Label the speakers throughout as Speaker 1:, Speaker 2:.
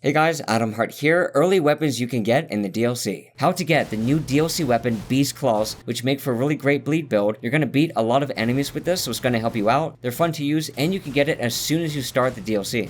Speaker 1: Hey guys, Adam Hart here. Early weapons you can get in the DLC. How to get the new DLC weapon, Beast Claws, which make for a really great bleed build. You're going to beat a lot of enemies with this, so it's going to help you out. They're fun to use, and you can get it as soon as you start the DLC.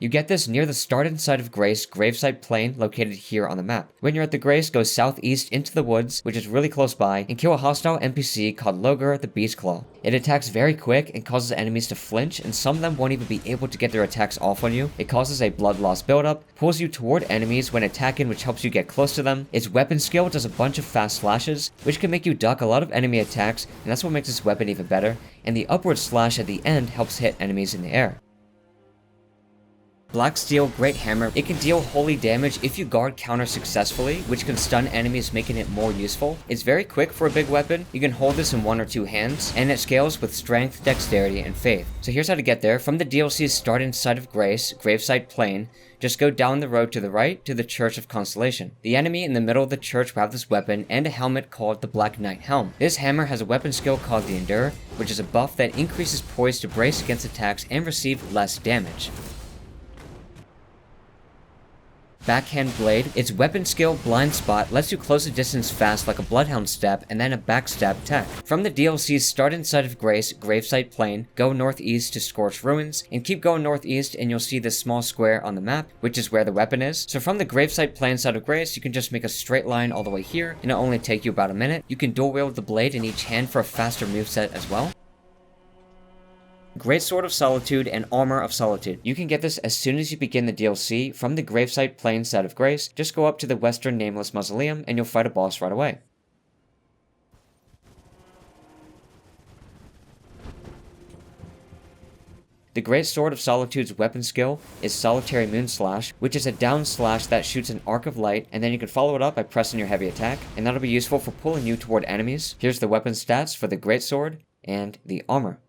Speaker 1: You get this near the start inside of Grace, Gravesite Plain, located here on the map. When you're at the Grace, go southeast into the woods, which is really close by, and kill a hostile NPC called Logar the Beast Claw. It attacks very quick and causes enemies to flinch, and some of them won't even be able to get their attacks off on you. It causes a blood loss buildup, pulls you toward enemies when attacking, which helps you get close to them. Its weapon skill does a bunch of fast slashes, which can make you duck a lot of enemy attacks, and that's what makes this weapon even better. And the upward slash at the end helps hit enemies in the air. Black Steel Greathammer, it can deal holy damage if you guard counter successfully, which can stun enemies, making it more useful. It's very quick for a big weapon. You can hold this in 1 or 2 hands, and it scales with strength, dexterity, and faith. So here's how to get there. From the DLC's start inside of Grace, Gravesite Plain, just go down the road to the right to the Church of Constellation. The enemy in the middle of the church will have this weapon and a helmet called the Black Knight Helm. This hammer has a weapon skill called the Endure, which is a buff that increases poise to brace against attacks and receive less damage. Backhand Blade, its weapon skill Blind Spot lets you close the distance fast like a Bloodhound step and then a backstab tech. From the DLC's start inside of Grace, Gravesite Plain, go northeast to Scorched Ruins, and keep going northeast and you'll see this small square on the map, which is where the weapon is. So from the Gravesite Plain side of Grace, you can just make a straight line all the way here, and it'll only take you about a minute. You can dual wield the blade in each hand for a faster moveset as well. Greatsword of Solitude and Armor of Solitude. You can get this as soon as you begin the DLC from the Gravesite Plain side of Grace. Just go up to the Western Nameless Mausoleum and you'll fight a boss right away. The Greatsword of Solitude's weapon skill is Solitary Moon Slash, which is a down slash that shoots an arc of light, and then you can follow it up by pressing your heavy attack, and that'll be useful for pulling you toward enemies. Here's the weapon stats for the Greatsword and the armor.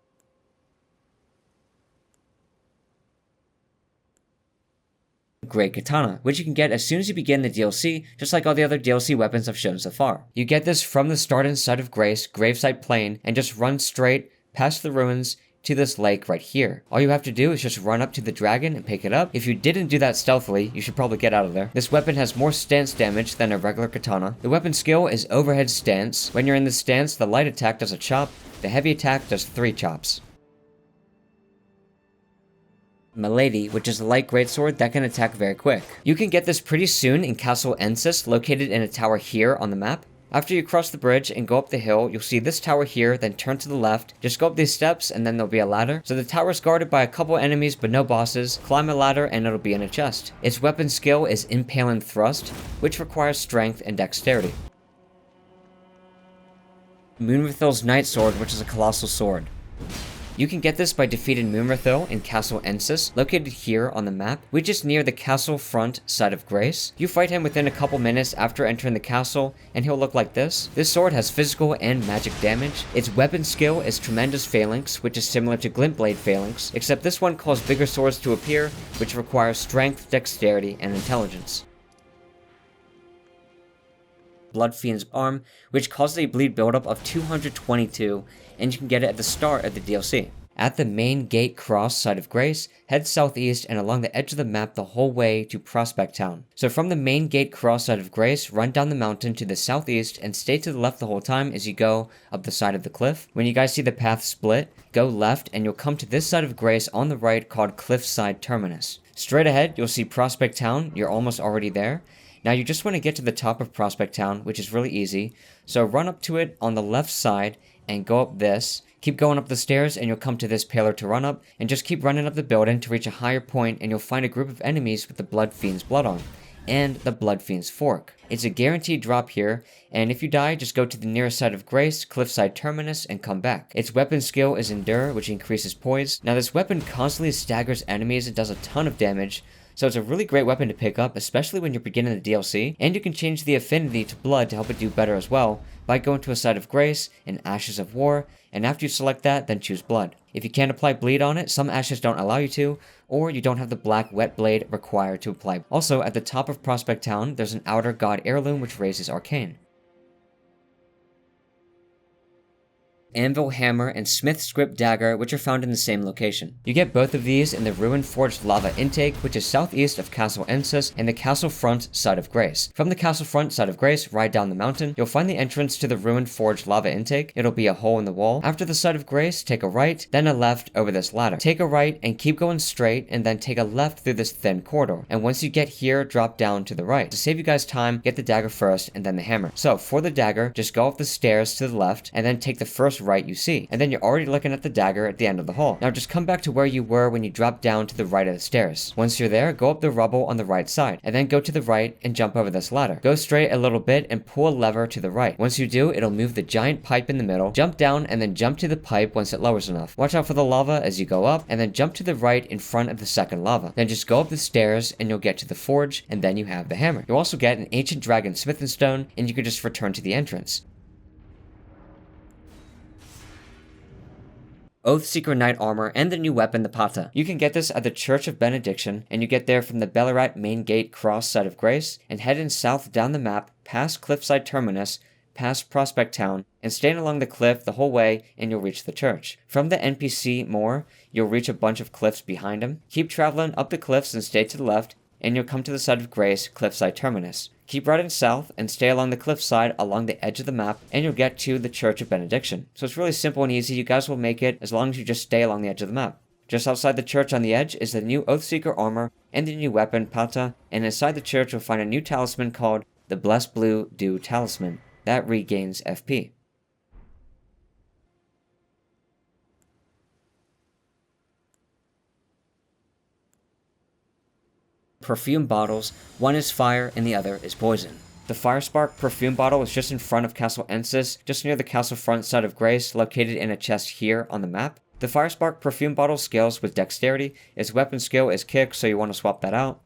Speaker 1: Great Katana, which you can get as soon as you begin the DLC, just like all the other DLC weapons I've shown so far. You get this from the start inside of Grace, Gravesite Plain, and just run straight past the ruins to this lake right here. All you have to do is just run up to the dragon and pick it up. If you didn't do that stealthily, you should probably get out of there. This weapon has more stance damage than a regular katana. The weapon skill is Overhead Stance. When you're in this stance, the light attack does a chop, the heavy attack does 3 chops. Milady, which is a light greatsword that can attack very quick. You can get this pretty soon in Castle Ensis, located in a tower here on the map. After you cross the bridge and go up the hill, you'll see this tower here, then turn to the left. Just go up these steps and then there'll be a ladder. So the tower is guarded by a couple enemies but no bosses. Climb a ladder and it'll be in a chest. Its weapon skill is Impaling Thrust, which requires strength and dexterity. Moonrithyl's Night Sword, which is a colossal sword. You can get this by defeating Moonrithyll in Castle Ensis, located here on the map, which is near the castle front side of Grace. You fight him within a couple minutes after entering the castle, and he'll look like this. This sword has physical and magic damage. Its weapon skill is Tremendous Phalanx, which is similar to Glint Blade Phalanx, except this one calls bigger swords to appear, which requires strength, dexterity, and intelligence. Bloodfiend's Arm, which causes a bleed buildup of 222, and you can get it at the start of the DLC. At the main gate cross side of Grace, head southeast and along the edge of the map the whole way to Prospect Town. So from the main gate cross side of Grace, run down the mountain to the southeast and stay to the left the whole time as you go up the side of the cliff. When you guys see the path split, go left and you'll come to this side of Grace on the right called Cliffside Terminus. Straight ahead, you'll see Prospect Town. You're almost already there. Now you just want to get to the top of Prospect Town, which is really easy. So run up to it on the left side and go up this. Keep going up the stairs and you'll come to this pillar to run up, and just keep running up the building to reach a higher point and you'll find a group of enemies with the Bloodfiend's blood on, and the Bloodfiend's fork. It's a guaranteed drop here, and if you die, just go to the nearest side of Grace, Cliffside Terminus, and come back. Its weapon skill is Endure, which increases poise. Now this weapon constantly staggers enemies and does a ton of damage, so it's a really great weapon to pick up, especially when you're beginning the DLC, and you can change the affinity to blood to help it do better as well, by going to a side of Grace and Ashes of War, and after you select that, then choose Blood. If you can't apply bleed on it, some ashes don't allow you to, or you don't have the black wet blade required to apply. Also, at the top of Prospect Town, there's an Outer God Heirloom which raises Arcane. Anvil Hammer, and Smithscript Dagger, which are found in the same location. You get both of these in the Ruin Forged Lava Intake, which is southeast of Castle Ensis and the Castle Front side of Grace. From the Castle Front side of Grace, ride down the mountain, you'll find the entrance to the Ruin Forged Lava Intake. It'll be a hole in the wall. After the side of Grace, take a right, then a left over this ladder. Take a right and keep going straight, and then take a left through this thin corridor. And once you get here, drop down to the right. To save you guys time, get the dagger first and then the hammer. So for the dagger, just go up the stairs to the left and then take the first right you see. And then you're already looking at the dagger at the end of the hall. Now just come back to where you were when you dropped down to the right of the stairs. Once you're there, go up the rubble on the right side and then go to the right and jump over this ladder. Go straight a little bit and pull a lever to the right. Once you do, it'll move the giant pipe in the middle. Jump down and then jump to the pipe once it lowers enough. Watch out for the lava as you go up and then jump to the right in front of the second lava. Then just go up the stairs and you'll get to the forge and then you have the hammer. You'll also get an ancient dragon smithing stone and you can just return to the entrance. Oathseeker Knight Armor, and the new weapon, the Pata. You can get this at the Church of Benediction, and you get there from the Bellerat main gate cross side of Grace, and head in south down the map, past Cliffside Terminus, past Prospect Town, and stand along the cliff the whole way, and you'll reach the church. From the NPC Moor, you'll reach a bunch of cliffs behind him. Keep traveling up the cliffs and stay to the left, and you'll come to the side of Grace, Cliffside Terminus. Keep riding south and stay along the cliffside along the edge of the map and you'll get to the Church of Benediction. So it's really simple and easy, you guys will make it as long as you just stay along the edge of the map. Just outside the church on the edge is the new Oathseeker armor and the new weapon, Pata, and inside the church you'll find a new talisman called the Blessed Blue Dew Talisman. That regains FP. Perfume bottles, one is fire and the other is poison. The Firespark perfume bottle is just in front of Castle Ensis, just near the castle front side of Grace, located in a chest here on the map. The Firespark perfume bottle scales with dexterity, its weapon skill is kick, so you want to swap that out.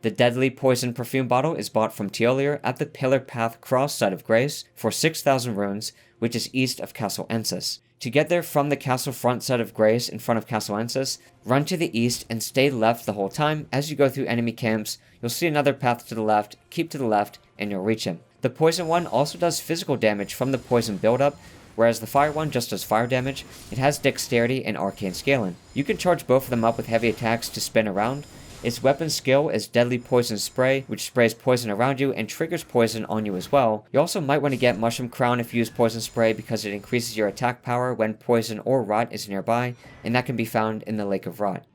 Speaker 1: The Deadly Poison perfume bottle is bought from Teolier at the Pillar Path cross side of Grace for 6,000 runes, which is east of Castle Ensis. To get there from the castle front side of Grace in front of Castle Ensis, run to the east and stay left the whole time. As you go through enemy camps, you'll see another path to the left, keep to the left, and you'll reach him. The poison one also does physical damage from the poison buildup, whereas the fire one just does fire damage. It has dexterity and arcane scaling. You can charge both of them up with heavy attacks to spin around. Its weapon skill is Deadly Poison Spray, which sprays poison around you and triggers poison on you as well. You also might want to get Mushroom Crown if you use Poison Spray because it increases your attack power when poison or rot is nearby, and that can be found in the Lake of Rot.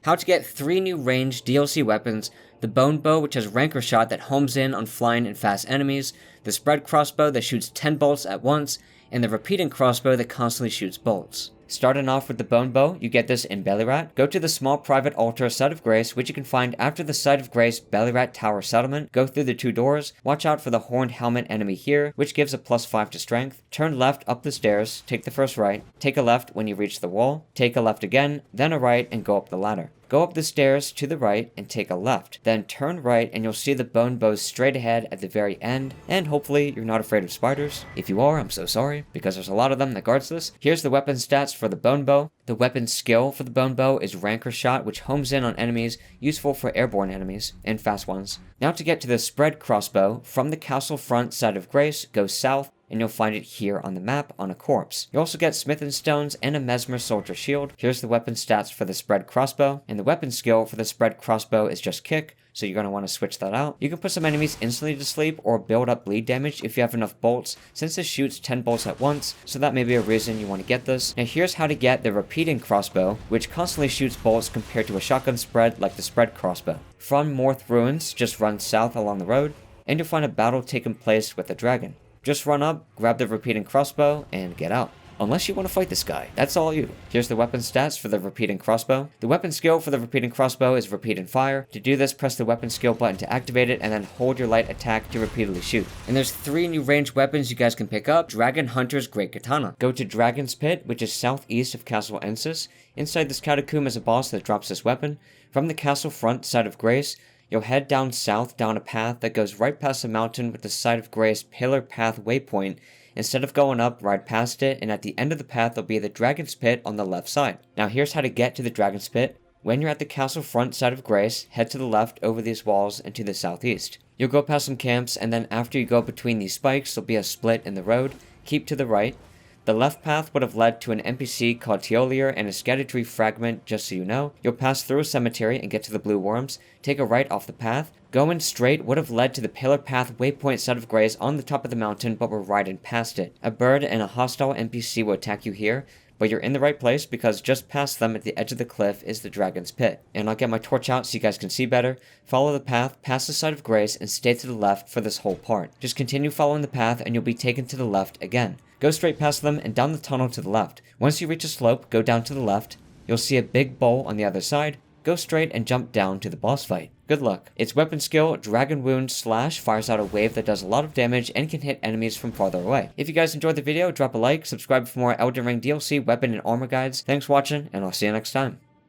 Speaker 1: How to get 3 new ranged DLC weapons: the Bone Bow, which has Rancor Shot that homes in on flying and fast enemies, the Spread Crossbow that shoots 10 bolts at once, and the Repeating Crossbow that constantly shoots bolts. Starting off with the Bone Bow, you get this in Bellerat. Go to the small private altar side of Grace, which you can find after the side of Grace Bellerat Tower Settlement. Go through the 2 doors, watch out for the Horned Helmet enemy here, which gives a +5 to strength. Turn left up the stairs, take the first right, take a left when you reach the wall, take a left again, then a right and go up the ladder. Go up the stairs to the right and take a left. Then turn right and you'll see the bone bows straight ahead at the very end. And hopefully you're not afraid of spiders. If you are, I'm so sorry, because there's a lot of them that guards this. Here's the weapon stats for the bone bow. The weapon skill for the bone bow is Rancor Shot, which homes in on enemies, useful for airborne enemies and fast ones. Now to get to the Spread Crossbow, from the castle front side of Grace, go south, and you'll find it here on the map on a corpse. You also get smithing stones and a Mesmer soldier shield. Here's the weapon stats for the Spread Crossbow, and the weapon skill for the Spread Crossbow is just kick, so you're going to want to switch that out. You can put some enemies instantly to sleep or build up bleed damage if you have enough bolts, since this shoots 10 bolts at once, so that may be a reason you want to get this. Now here's how to get the Repeating Crossbow, which constantly shoots bolts compared to a shotgun spread like the Spread Crossbow. From Morth Ruins, just run south along the road, and you'll find a battle taking place with a dragon. Just run up, grab the Repeating Crossbow, and get out. Unless you want to fight this guy, that's all you. Here's the weapon stats for the Repeating Crossbow. The weapon skill for the Repeating Crossbow is Repeat and Fire. To do this, press the weapon skill button to activate it, and then hold your light attack to repeatedly shoot. And there's 3 new ranged weapons you guys can pick up. Dragon Hunter's Great Katana. Go to Dragon's Pit, which is southeast of Castle Ensis. Inside this catacomb is a boss that drops this weapon. From the castle front side of Grace, you'll head down south down a path that goes right past the mountain with the side of Grace Pillar Path waypoint. Instead of going up, ride past it, and at the end of the path there'll be the Dragon's Pit on the left side. Now here's how to get to the Dragon's Pit. When you're at the castle front side of Grace, head to the left over these walls and to the southeast. You'll go past some camps, and then after you go between these spikes, there'll be a split in the road. Keep to the right. The left path would have led to an NPC called Teolier and a Erdtree fragment, just so you know. You'll pass through a cemetery and get to the blue worms. Take a right off the path. Going straight would have led to the pillar path waypoint side of Grace on the top of the mountain, but we're riding past it. A bird and a hostile NPC will attack you here, but you're in the right place because just past them at the edge of the cliff is the Dragon's Pit. And I'll get my torch out so you guys can see better. Follow the path past the side of Grace and stay to the left for this whole part. Just continue following the path and you'll be taken to the left again. Go straight past them and down the tunnel to the left. Once you reach a slope, go down to the left. You'll see a big bowl on the other side. Go straight and jump down to the boss fight. Good luck. Its weapon skill, Dragon Wound / fires out a wave that does a lot of damage and can hit enemies from farther away. If you guys enjoyed the video, drop a like, subscribe for more Elden Ring DLC weapon and armor guides. Thanks for watching, and I'll see you next time.